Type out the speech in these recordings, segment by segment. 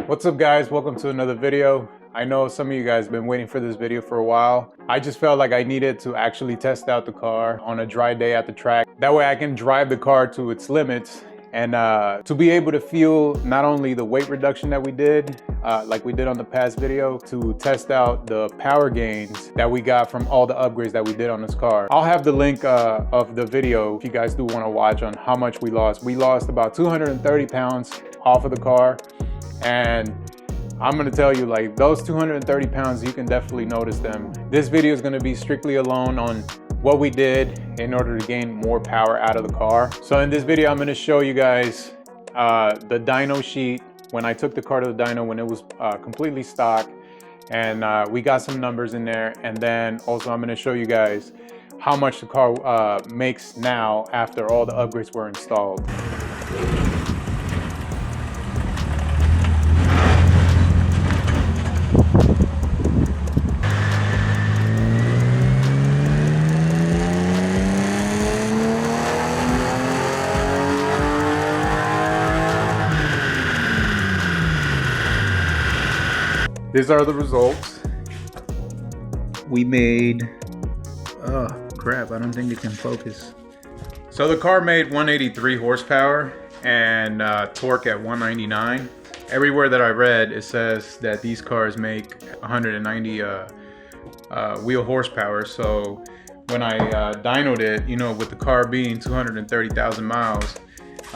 What's up guys, welcome to another video. I know some of you guys have been waiting for this video for a while. I just felt like I needed to actually test out the car on a dry day at the track. That way I can drive the car to its limits and to be able to feel not only the weight reduction that we did, like we did on the past video, to test out the power gains that we got from all the upgrades that we did on this car. I'll have the link of the video if you guys do want to watch on how much we lost. We lost about 230 pounds off of the car. And I'm gonna tell you, like, those 230 pounds, you can definitely notice them. This video is gonna be strictly alone on what we did in order to gain more power out of the car. So in this video, I'm gonna show you guys the dyno sheet when I took the car to the dyno when it was completely stock. And we got some numbers in there. And then also I'm gonna show you guys how much the car makes now after all the upgrades were installed. These are the results. We made, oh crap, I don't think it can focus. So the car made 183 horsepower and torque at 199. Everywhere that I read, it says that these cars make 190 wheel horsepower. So when I dynoed it, you know, with the car being 230,000 miles,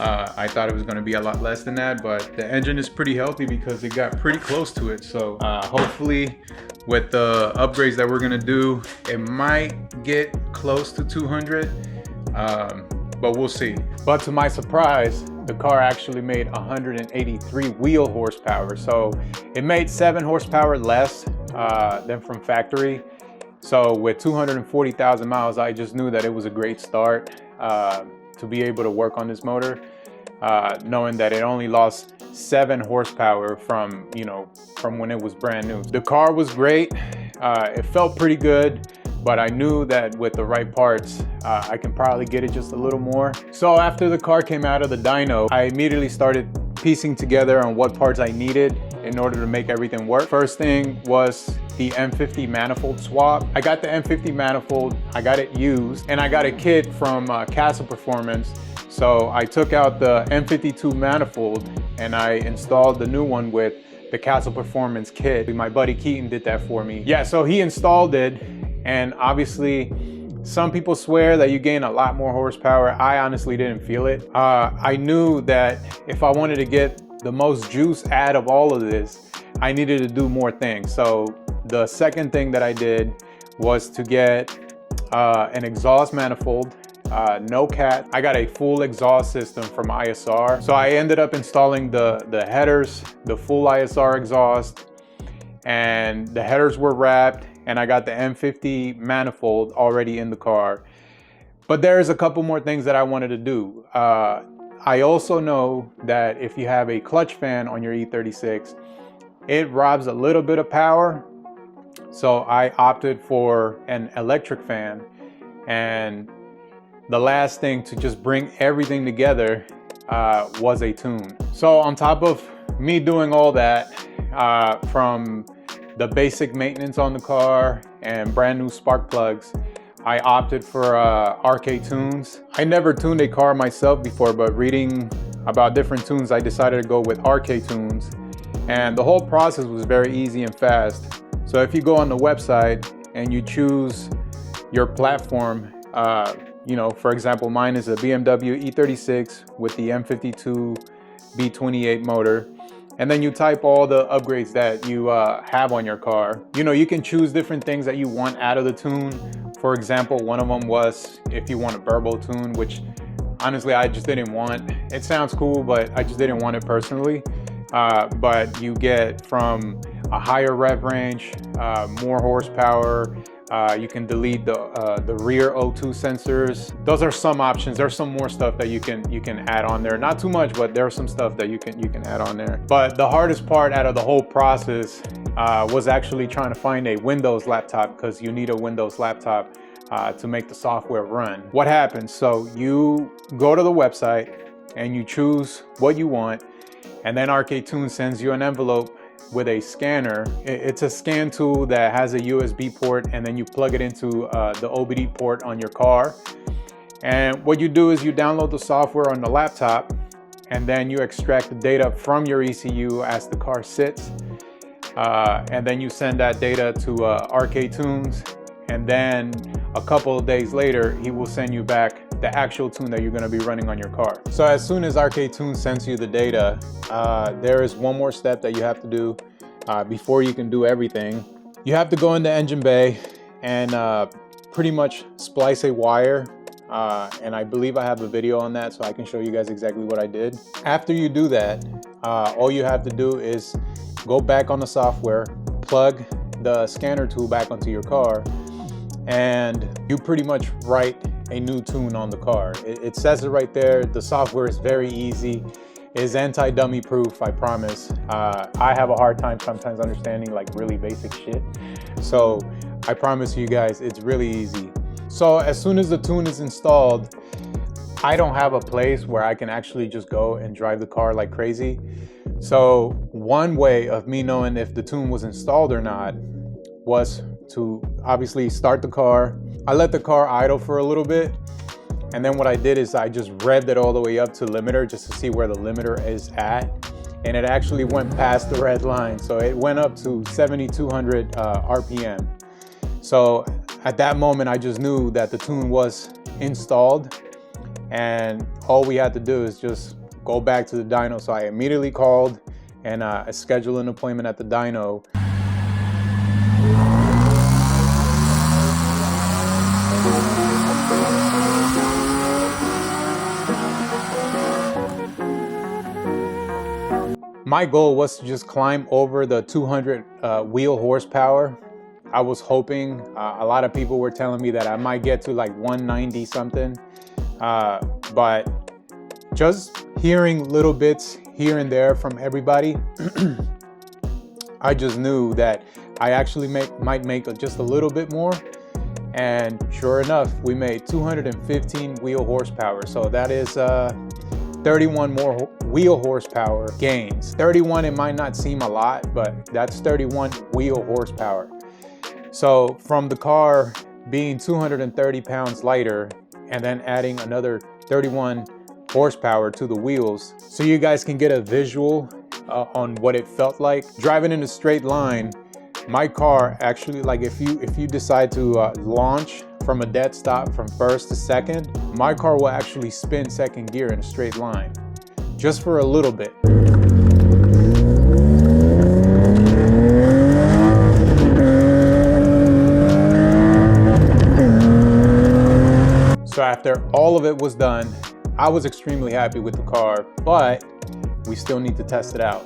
I thought it was going to be a lot less than that, but the engine is pretty healthy because it got pretty close to it. So hopefully with the upgrades that we're going to do, it might get close to 200, but we'll see. But to my surprise, the car actually made 183 wheel horsepower. So it made 7 horsepower less than from factory. So with 240,000 miles, I just knew that it was a great start to be able to work on this motor, knowing that it only lost 7 horsepower from, you know, from when it was brand new. The car was great. It felt pretty good, but I knew that with the right parts, I can probably get it just a little more. So after the car came out of the dyno, I immediately started piecing together on what parts I needed in order to make everything work. First thing was the M50 manifold swap. I got the M50 manifold, I got it used, and I got a kit from Castle Performance. So I took out the M52 manifold and I installed the new one with the Castle Performance kit. My buddy Keaton did that for me. Yeah, so he installed it, and obviously some people swear that you gain a lot more horsepower. I honestly didn't feel it. I knew that if I wanted to get the most juice out of all of this, I needed to do more things. So the second thing that I did was to get an exhaust manifold, no cat. I got a full exhaust system from ISR. So I ended up installing the headers, the full ISR exhaust, and the headers were wrapped, and I got the M50 manifold already in the car. But there's a couple more things that I wanted to do. I also know that if you have a clutch fan on your E36, it robs a little bit of power. So I opted for an electric fan. And the last thing to just bring everything together was a tune. So on top of me doing all that, from the basic maintenance on the car and brand new spark plugs, I opted for RK tunes. I never tuned a car myself before, but reading about different tunes, I decided to go with RK tunes. And the whole process was very easy and fast. So if you go on the website and you choose your platform, you know, for example, mine is a BMW E36 with the M52 B28 motor. And then you type all the upgrades that you have on your car. You know, you can choose different things that you want out of the tune. For example, one of them was if you want a burble tune, which honestly I just didn't want. It sounds cool, but I just didn't want it personally. But you get from a higher rev range, more horsepower. You can delete the rear O2 sensors. Those are some options. There's some more stuff that you can add on there. Not too much, but there's some stuff that you can add on there. But the hardest part out of the whole process was actually trying to find a Windows laptop, because you need a Windows laptop to make the software run. What happens? So you go to the website and you choose what you want, And then Arcade sends you an envelope with a scanner. It's a scan tool that has a USB port, and then you plug it into the OBD port on your car. And what you do is you download the software on the laptop, and then you extract the data from your ECU as the car sits. And then you send that data to Arcade Tunes, and then a couple of days later, he will send you back the actual tune that you're gonna be running on your car. So as soon as Arcade Tunes sends you the data, there is one more step that you have to do before you can do everything. You have to go in the engine bay and pretty much splice a wire. And I believe I have a video on that, so I can show you guys exactly what I did. After you do that, all you have to do is go back on the software, plug the scanner tool back onto your car, and you pretty much write a new tune on the car. It says it right there. The software is very easy. It's anti-dummy proof, I promise. I have a hard time sometimes understanding like really basic shit. So I promise you guys, it's really easy. So as soon as the tune is installed, I don't have a place where I can actually just go and drive the car like crazy. So one way of me knowing if the tune was installed or not was to obviously start the car. I let the car idle for a little bit. And then what I did is I just revved it all the way up to limiter just to see where the limiter is at. And it actually went past the red line. So it went up to 7,200 RPM. So at that moment, I just knew that the tune was installed, and all we had to do is just go back to the dyno. So I immediately called and scheduled an appointment at the dyno. My goal was to just climb over the 200 wheel horsepower. I was hoping, a lot of people were telling me that I might get to like 190 something, but just hearing little bits here and there from everybody, I just knew that I actually might make just a little bit more. And sure enough, we made 215 wheel horsepower. So that is 31 more wheel horsepower gains. 31, it might not seem a lot, but that's 31 wheel horsepower. So from the car being 230 pounds lighter and then adding another 31 horsepower to the wheels, so you guys can get a visual on what it felt like. Driving in a straight line, my car actually, like if you decide to launch from a dead stop from first to second, my car will actually spin second gear in a straight line, just for a little bit. So after all of it was done, I was extremely happy with the car, but we still need to test it out.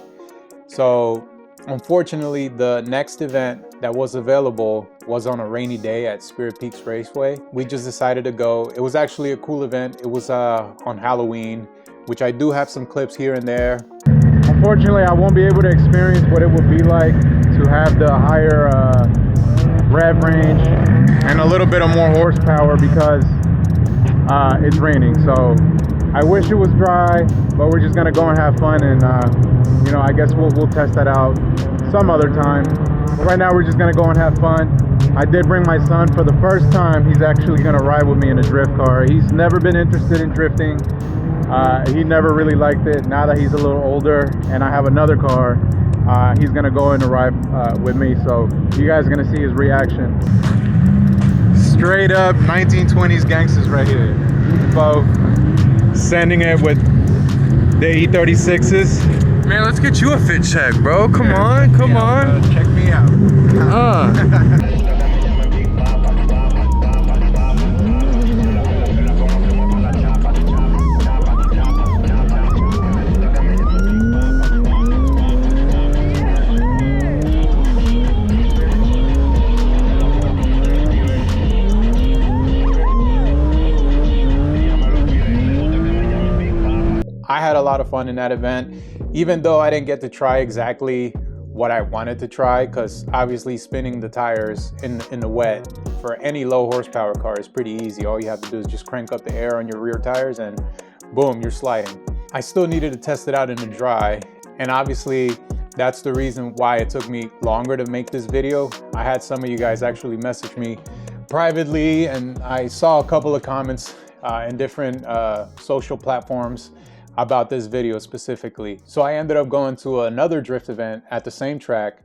So unfortunately, the next event that was available was on a rainy day at Spirit Peaks Raceway. We just decided to go. It was actually a cool event. It was on Halloween, which I do have some clips here and there. Unfortunately, I won't be able to experience what it would be like to have the higher rev range and a little bit of more horsepower because it's raining. So I wish it was dry, but we're just gonna go and have fun, and you know, I guess we'll test that out some other time. But right now we're just gonna go and have fun. I did bring my son for the first time. He's actually gonna ride with me in a drift car. He's never been interested in drifting. He never really liked it. Now that he's a little older and I have another car, he's gonna go in and ride with me. So you guys are gonna see his reaction. Straight up 1920s gangsters right here. Both sending it with the E36s. Man, let's get you a fit check, bro. Come on. Check me out. I had a lot of fun in that event, even though I didn't get to try exactly what I wanted to try, because obviously spinning the tires in the wet for any low horsepower car is pretty easy. All you have to do is just crank up the air on your rear tires and boom, you're sliding. I still needed to test it out in the dry, And obviously that's the reason why it took me longer to make this video. I had some of you guys actually message me privately, and I saw a couple of comments in different social platforms about this video specifically. So I ended up going to another drift event at the same track,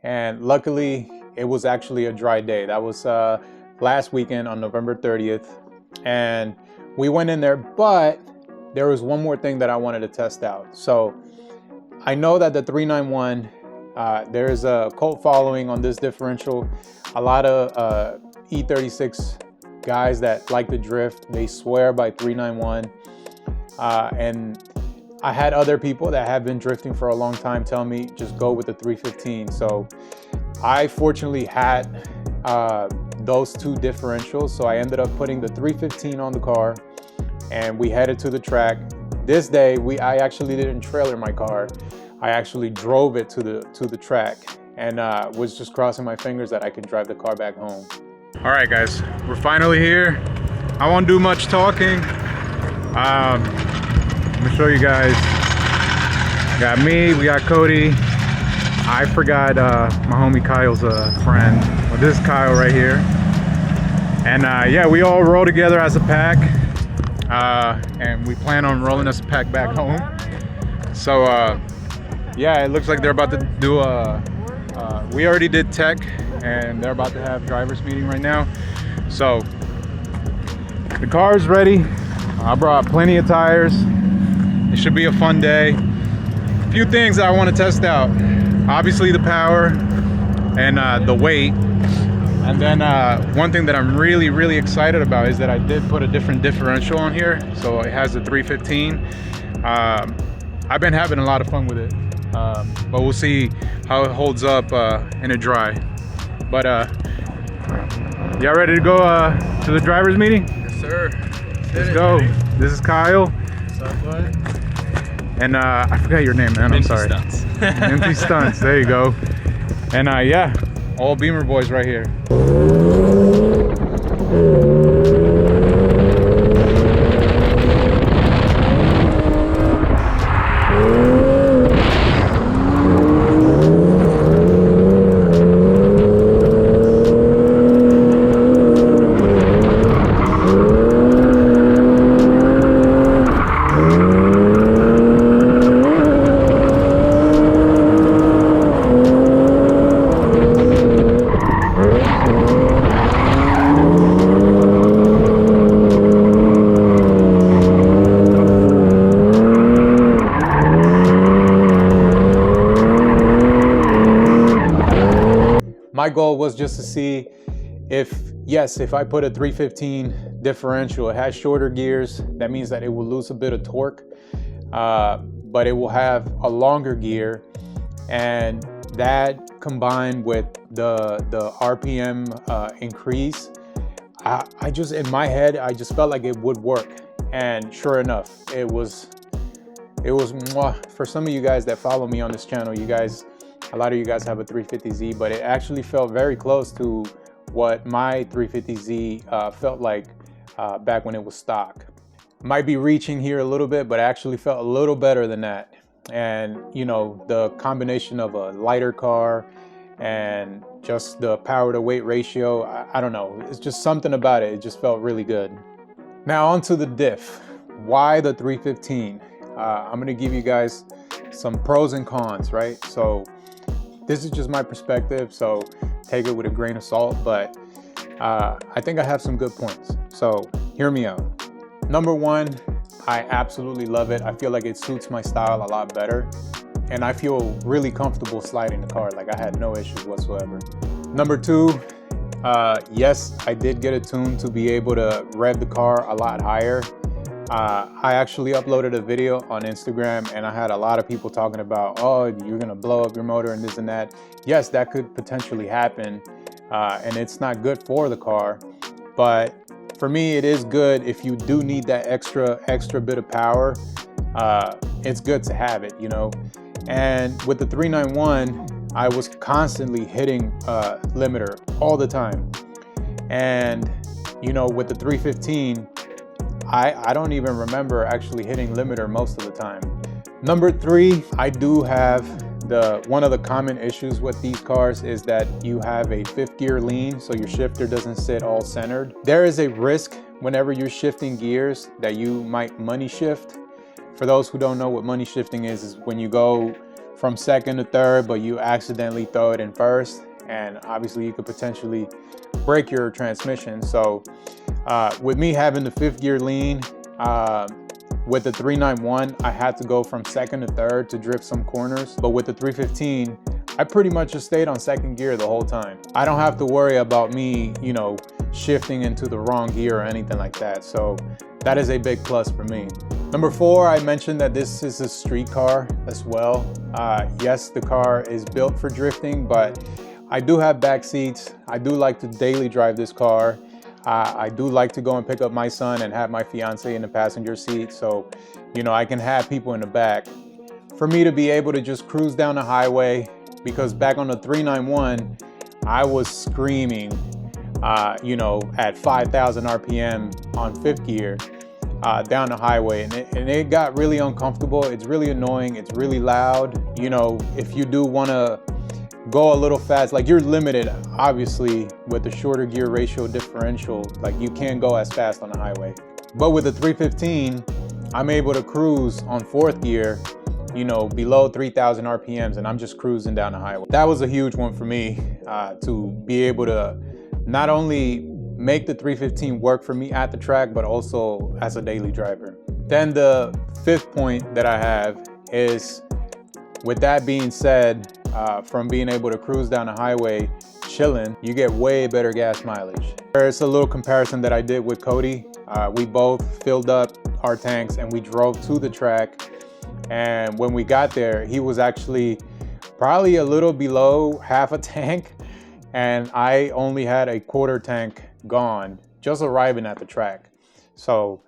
and luckily it was actually a dry day. That was last weekend on November 30th, and we went in there, but there was one more thing that I wanted to test out. So I know that the 391, there's a cult following on this differential. A lot of E36 guys that like to drift, they swear by 391. And I had other people that have been drifting for a long time tell me just go with the 315. So I fortunately had those two differentials. So I ended up putting the 315 on the car, and we headed to the track. This day, I actually didn't trailer my car. I actually drove it to the track, and was just crossing my fingers that I could drive the car back home. All right, guys, we're finally here. I won't do much talking. I'm gonna show you guys. We got me, we got Cody. I forgot my homie Kyle's friend. Well, this is Kyle right here. And yeah, we all roll together as a pack. And we plan on rolling us a pack back home. So yeah, it looks like they're about to do we already did tech, and they're about to have driver's meeting right now. So the car is ready. I brought plenty of tires. It should be a fun day. A few things I want to test out. Obviously the power and the weight. And then one thing that I'm really excited about is that I did put a different differential on here. So it has the 315. I've been having a lot of fun with it. But we'll see how it holds up in a dry. But y'all ready to go to the driver's meeting? Yes, sir. Let's go. This is Kyle. What's up, bud? And I forgot your name, man. I'm sorry. Stunts. Empty Stunts. There you go. And yeah, all Beamer boys right here. My goal was just to see if I put a 315 differential, it has shorter gears. That means that it will lose a bit of torque, but it will have a longer gear, and that combined with the RPM increase, I just, in my head, I just felt like it would work. And sure enough, it was mwah. For some of you guys that follow me on this channel, a lot of you guys have a 350Z, but it actually felt very close to what my 350Z felt like back when it was stock. Might be reaching here a little bit, but it actually felt a little better than that. And you know, the combination of a lighter car and just the power to weight ratio, I don't know, it's just something about it. It just felt really good. Now onto the diff. Why the 315? I'm gonna give you guys some pros and cons, right? So this is just my perspective, so take it with a grain of salt, but I think I have some good points. So hear me out. Number one, I absolutely love it. I feel like it suits my style a lot better, and I feel really comfortable sliding the car. Like I had no issues whatsoever. Number two, yes, I did get it tuned to be able to rev the car a lot higher. I actually uploaded a video on Instagram, and I had a lot of people talking about, oh, you're gonna blow up your motor and this and that. Yes, that could potentially happen, and it's not good for the car, but for me it is good. If you do need that extra bit of power, it's good to have it, you know. And with the 391, I was constantly hitting limiter all the time, and you know, with the 315, I don't even remember actually hitting limiter most of the time. Number 3, I do have one of the common issues with these cars is that you have a 5th gear lean, so your shifter doesn't sit all centered. There is a risk whenever you're shifting gears that you might money shift. For those who don't know what money shifting is when you go from second to third, but you accidentally throw it in first, and obviously you could potentially break your transmission. So with me having the 5th gear lean, with the 391, I had to go from second to third to drift some corners. But with the 315, I pretty much just stayed on second gear the whole time. I don't have to worry about me, you know, shifting into the wrong gear or anything like that. So that is a big plus for me. Number 4, I mentioned that this is a street car as well. Yes, the car is built for drifting, but I do have back seats. I do like to daily drive this car. I do like to go and pick up my son and have my fiance in the passenger seat, so you know I can have people in the back. For me to be able to just cruise down the highway, because back on the 391 I was screaming you know, at 5,000 RPM on 5th gear down the highway, and it got really uncomfortable. It's really annoying, it's really loud. You know, if you do want to go a little fast, like you're limited obviously with the shorter gear ratio differential, like you can't go as fast on the highway. But with the 315, I'm able to cruise on 4th gear, you know, below 3,000 RPMs, and I'm just cruising down the highway. That was a huge one for me, to be able to not only make the 315 work for me at the track, but also as a daily driver. Then the 5th point that I have is, with that being said, from being able to cruise down the highway chilling, you get way better gas mileage. There's a little comparison that I did with Cody. We both filled up our tanks and we drove to the track, and when we got there, he was actually probably a little below half a tank, and I only had a 1/4 tank gone just arriving at the track. So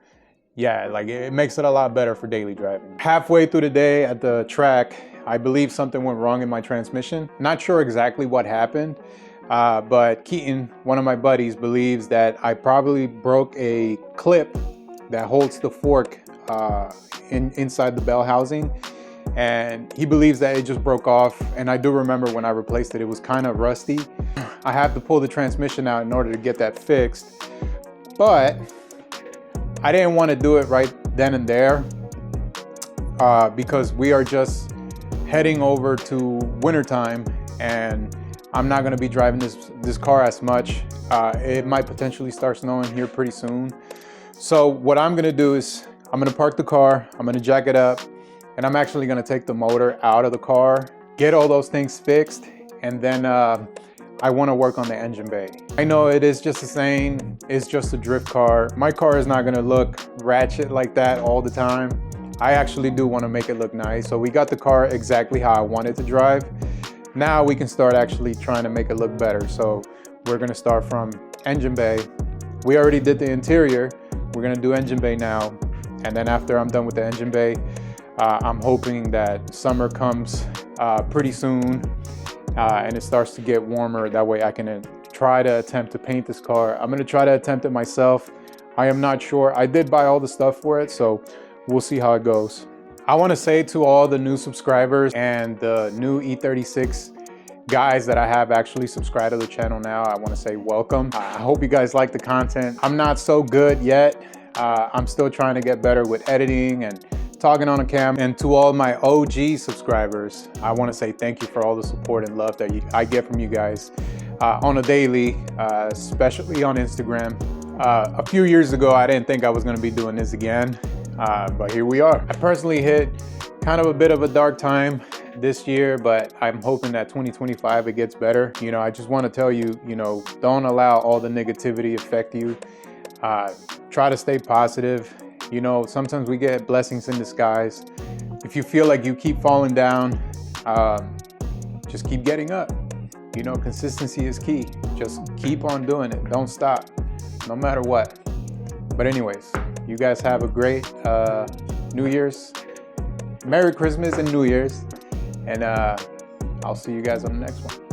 yeah, like it makes it a lot better for daily driving. Halfway through the day at the track, I believe something went wrong in my transmission. Not sure exactly what happened, but Keaton, one of my buddies, believes that I probably broke a clip that holds the fork inside the bell housing, and he believes that it just broke off. And I do remember when I replaced it, it was kind of rusty. I have to pull the transmission out in order to get that fixed, but I didn't want to do it right then and there because we are just heading over to wintertime, and I'm not going to be driving this car as much. It might potentially start snowing here pretty soon. So what I'm going to do is I'm going to park the car, I'm going to jack it up, and I'm actually going to take the motor out of the car, get all those things fixed, and then I want to work on the engine bay. I know it is just a saying, it's just a drift car. My car is not going to look ratchet like that all the time. I actually do want to make it look nice. So we got the car exactly how I want it to drive. Now we can start actually trying to make it look better. So we're going to start from engine bay. We already did the interior. We're going to do engine bay now. And then after I'm done with the engine bay, I'm hoping that summer comes pretty soon and it starts to get warmer. That way I can try to attempt to paint this car. I'm going to try to attempt it myself. I am not sure. I did buy all the stuff for it, so we'll see how it goes. I want to say to all the new subscribers and the new E36 guys that I have actually subscribed to the channel now, I want to say welcome. I hope you guys like the content. I'm not so good yet. I'm still trying to get better with editing and talking on a camera. And to all my OG subscribers, I want to say thank you for all the support and love that I get from you guys on a daily, especially on Instagram. A few years ago, I didn't think I was going to be doing this again, but here we are. I personally hit kind of a bit of a dark time this year, but I'm hoping that 2025 it gets better. You know, I just want to tell you, you know, don't allow all the negativity affect you. Try to stay positive. You know, sometimes we get blessings in disguise. If you feel like you keep falling down, just keep getting up. You know, consistency is key. Just keep on doing it. Don't stop, no matter what. But anyways, you guys have a great New Year's. Merry Christmas and New Year's. And I'll see you guys on the next one.